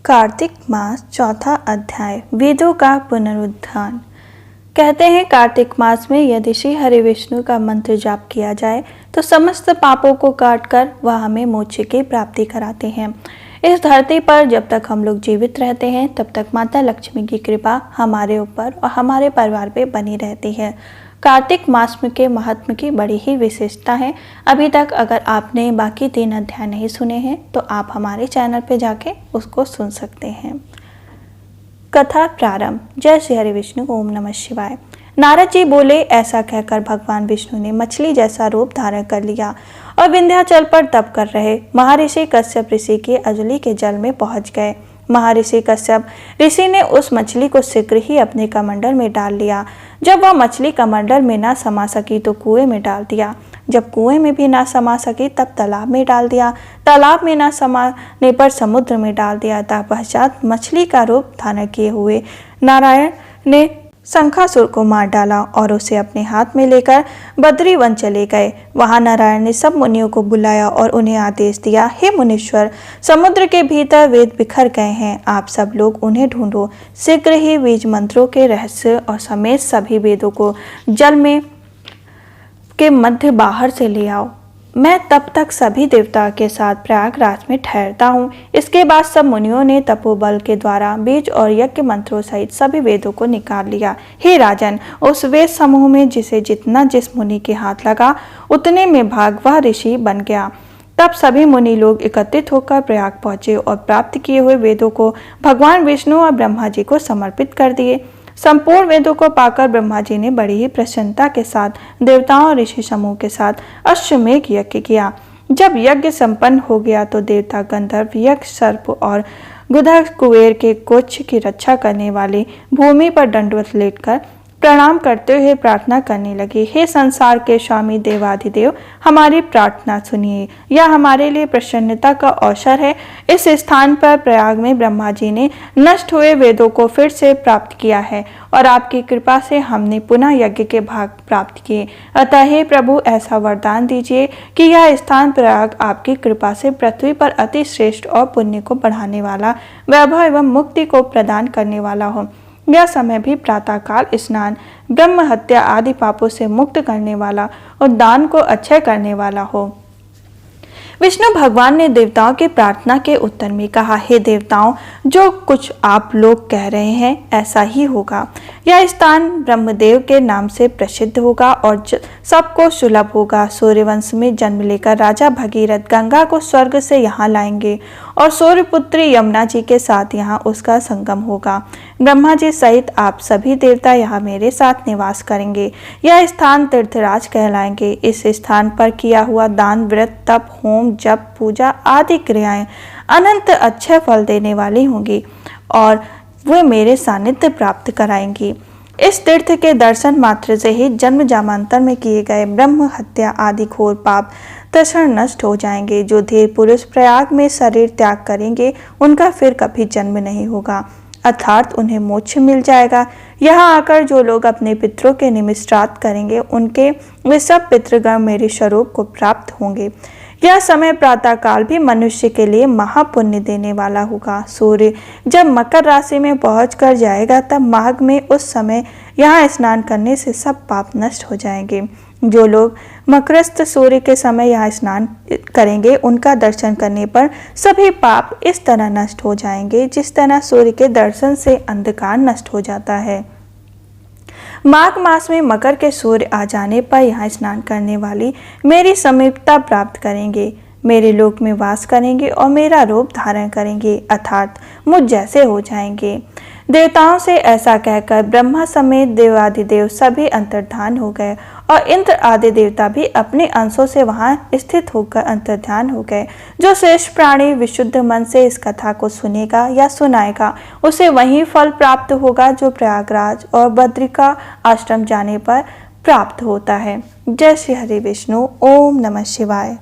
कार्तिक मास चौथा अध्याय वेदों का पुनरुत्थान। कहते हैं कार्तिक मास में यदि श्री हरि विष्णु का मंत्र जाप किया जाए तो समस्त पापों को काटकर वह हमें मोक्ष की प्राप्ति कराते हैं। इस धरती पर जब तक हम लोग जीवित रहते हैं तब तक माता लक्ष्मी की कृपा हमारे ऊपर और हमारे परिवार पे बनी रहती है। कार्तिक मास के महात्म की बड़ी ही विशेषता है। अभी तक अगर आपने बाकी 3 अध्याय नहीं सुने हैं तो आप हमारे चैनल पे जाके उसको सुन सकते हैं। कथा प्रारंभ। जय श्री हरि विष्णु, ओम नमः शिवाय। नारद जी बोले, ऐसा कहकर भगवान विष्णु ने मछली जैसा रूप धारण कर लिया और विंध्याचल पर तप कर रहे महर्षि कश्यप ऋषि के अजली के जल में पहुंच गए। महर्षि कश्यप ऋषि ने उस मछली को शीघ्र ही अपने कमंडल में डाल लिया। जब वह मछली कमंडल में ना समा सकी तो कुएं में डाल दिया। जब कुएं में भी ना समा सकी तब तालाब में डाल दिया। तालाब में ना समाने पर समुद्र में डाल दिया। तत्पश्चात मछली का रूप धारण किए हुए नारायण ने शंखासुर को मार डाला और उसे अपने हाथ में लेकर बद्री वन चले गए। वहां नारायण ने सब मुनियों को बुलाया और उन्हें आदेश दिया, हे मुनीश्वर, समुद्र के भीतर वेद बिखर गए हैं, आप सब लोग उन्हें ढूंढो। शीघ्र ही बीज मंत्रों के रहस्य और समेत सभी वेदों को जल में के मध्य बाहर से ले आओ। मैं तब तक सभी देवताओं के साथ प्रयागराज में ठहरता हूँ। इसके बाद सब मुनियों ने तपोबल के द्वारा बीज और यज्ञ मंत्रों सहित सभी वेदों को निकाल लिया। हे राजन, उस वेद समूह में जिसे जितना जिस मुनि के हाथ लगा उतने में भाग वह ऋषि बन गया। तब सभी मुनि लोग एकत्रित होकर प्रयाग पहुंचे और प्राप्त किए हुए वेदों को भगवान विष्णु और ब्रह्मा जी को समर्पित कर दिए। संपूर्ण वेदों को पाकर ब्रह्मा जी ने बड़ी ही प्रसन्नता के साथ देवताओं और ऋषि समूह के साथ अश्वमेघ यज्ञ किया। जब यज्ञ संपन्न हो गया तो देवता गंधर्व यज्ञ सर्प और गुदह कुबेर के कोच्छ की रक्षा करने वाले भूमि पर दंडवत लेटकर प्रणाम करते हुए प्रार्थना करने लगे, हे संसार के स्वामी देवाधिदेव, हमारी प्रार्थना सुनिए, यह हमारे लिए प्रसन्नता का अवसर है। इस स्थान पर प्रयाग में ब्रह्मा जी ने नष्ट हुए वेदों को फिर से प्राप्त किया है और आपकी कृपा से हमने पुनः यज्ञ के भाग प्राप्त किए। अतः हे प्रभु, ऐसा वरदान दीजिए कि यह स्थान प्रयाग आपकी कृपा से पृथ्वी पर अति श्रेष्ठ और पुण्य को बढ़ाने वाला, वैभव एवं मुक्ति को प्रदान करने वाला हो। यह समय भी प्रातःकाल स्नान, ब्रह्म हत्या आदि पापों से मुक्त करने वाला और दान को अक्षय करने वाला हो। विष्णु भगवान ने देवताओं की प्रार्थना के उत्तर में कहा, हे देवताओं, जो कुछ आप लोग कह रहे हैं ऐसा ही होगा। यह स्थान ब्रह्मदेव के नाम से प्रसिद्ध होगा और सबको सुलभ होगा। सूर्यवंश में जन्म लेकर राजा भगीरथ गंगा को स्वर्ग से यहाँ लाएंगे और सूर्यपुत्री यमुना जी के साथ यहाँ उसका संगम होगा। ब्रह्मा जी सहित आप सभी देवता यहाँ मेरे साथ निवास करेंगे। यह स्थान तीर्थराज कहलाएंगे। इस स्थान पर किया हुआ दान, व्रत, तप, होम, जप, पूजा आदि क्रियाएं अनंत अच्छे फल देने वाली होंगी और वे मेरे सानिध्य प्राप्त कराएंगी। इस तीर्थ के दर्शन मात्र से ही जन्म जन्मांतर में किए गए ब्रह्म हत्या आदि घोर पाप तत्क्षण नष्ट हो जाएंगे। जो धीर पुरुष प्रयाग में शरीर त्याग करेंगे उनका फिर कभी जन्म नहीं होगा, अर्थात उन्हें मोक्ष मिल जाएगा। यहाँ आकर जो लोग अपने पितरों के निमित्त श्राद्ध करेंगे उनके वे सब पितृगण मेरे स्वरूप को प्राप्त होंगे। यह समय प्रातःकाल भी मनुष्य के लिए महापुण्य देने वाला होगा। सूर्य जब मकर राशि में पहुंच कर जाएगा तब माघ में उस समय यहाँ स्नान करने से सब पाप नष्ट हो जाएंगे। जो लोग मकरस्थ सूर्य के समय यहाँ स्नान करेंगे उनका दर्शन करने पर सभी पाप इस तरह नष्ट हो जाएंगे जिस तरह सूर्य के दर्शन से अंधकार नष्ट हो जाता है। माघ मास में मकर के सूर्य आ जाने पर यहाँ स्नान करने वाली मेरी समीपता प्राप्त करेंगे, मेरे लोक में वास करेंगे और मेरा रूप धारण करेंगे, अर्थात मुझ जैसे हो जाएंगे। देवताओं से ऐसा कहकर ब्रह्मा समेत देवादिदेव सभी अंतर्धान हो गए और इंद्र आदि देवता भी अपने अंशों से वहां स्थित होकर अंतर्धान हो गए। जो श्रेष्ठ प्राणी विशुद्ध मन से इस कथा को सुनेगा या सुनाएगा उसे वही फल प्राप्त होगा जो प्रयागराज और बद्रिका आश्रम जाने पर प्राप्त होता है। जय श्री हरि विष्णु, ओम नमः शिवाय।